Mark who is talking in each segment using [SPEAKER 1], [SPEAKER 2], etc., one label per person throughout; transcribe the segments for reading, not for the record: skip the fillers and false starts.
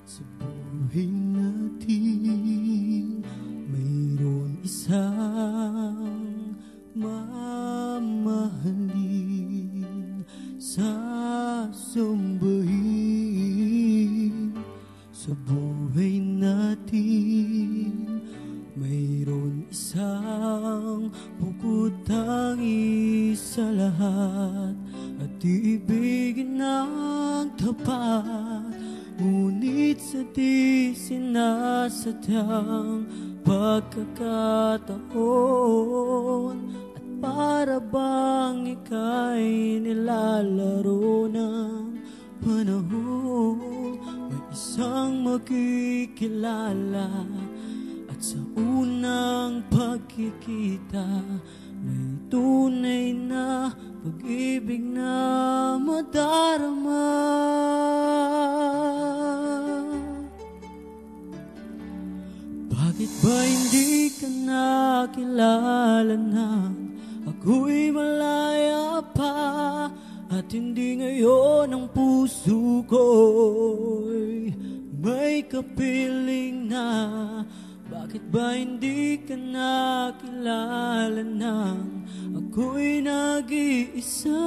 [SPEAKER 1] Sa buhay natin, mayroon isang mamahalin, sasambahin. Sa buhay natin, mayroon isang bukod tangi sa lahat, at iibigin ng tapat. Ngunit sa di sinasadyang pagkakataon, at para bang ika'y nilalaro ng panahon, may isang makikilala, at sa unang pagkikita may tunay na pag-ibig na madarama. Bakit ba hindi ka nakilala nang ako'y malaya pa, at hindi ngayon ang puso ko'y may kapiling na? Bakit ba hindi ka nakilala nang ako'y nag-iisa?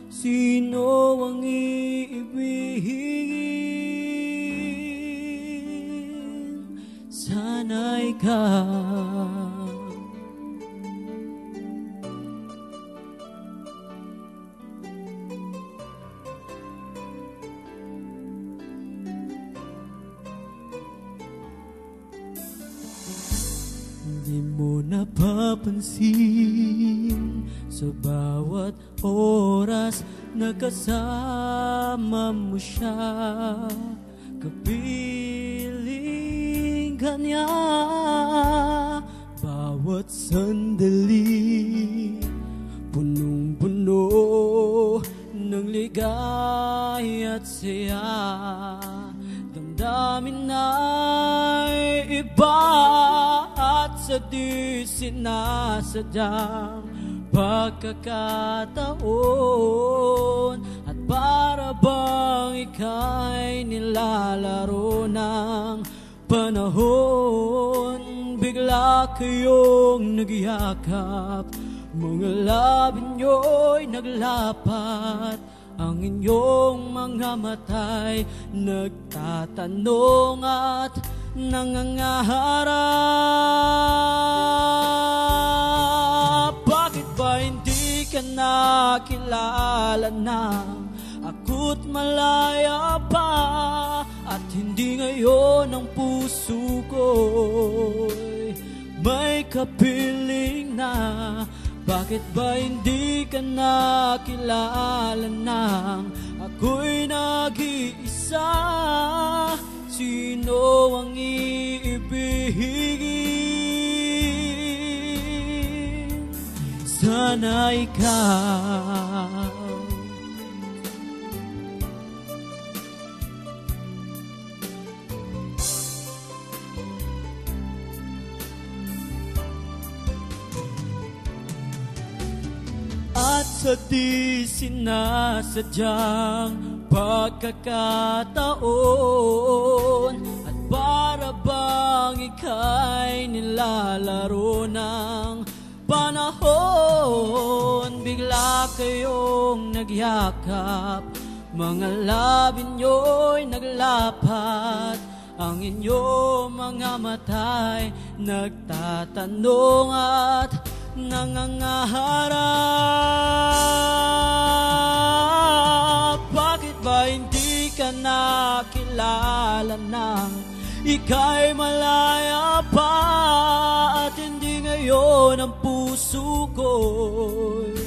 [SPEAKER 1] Sino ang iibigin? Sana ikaw. Di mo napapansin sa bawat oras na kasama mo siya, kapiling ka niya. Bawat sandali punong-puno ng ligaya at saya, damdamin ay iba, at sa di sinasadyang pagkakataon, at para bang ika'y nilalaro ng panahon, bigla kayong nagyakap, mga labi nyo'y naglapat, ang inyong mga mata'y nagtatanong at nangangaharap. Bakit ba hindi ka nakilala nang ako't malaya pa, at hindi ngayon ang puso ko'y may kapiling na? Bakit ba hindi ka nakilala nang ako'y nag-iisa? Sino ang iibigin? Sana ikaw. At sa di sinasadyang pagkakataon, at para bang ika'y nilalaro ng panahon, bigla kayong nagyakap, mga labi nyo'y naglapat, ang inyong mga mata'y nagtatanong at nangangaharap. Bakit ba hindi ka nakilala nang ika'y malaya pa, at hindi ngayon ang puso ko'y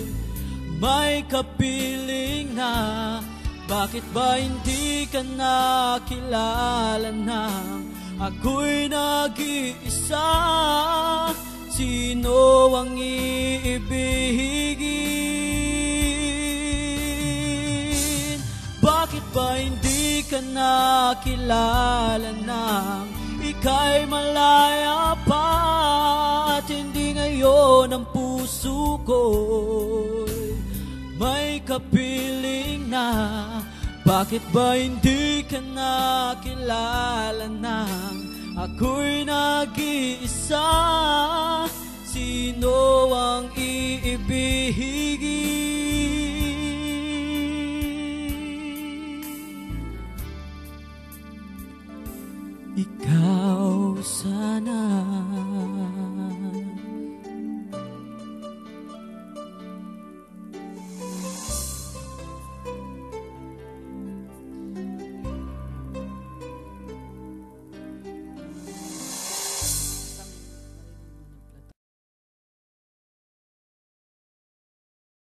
[SPEAKER 1] may kapiling na? Bakit ba hindi ka nakilala nang ako'y nag-iisa. Sino ang iibigin? Bakit ba hindi ka nakilala nang ika'y malaya pa? At hindi ngayon ang puso ko'y may kapiling na. Bakit ba hindi ka nakilala nang ako'y nag-iisa? Sino ang iibigin? Ikaw.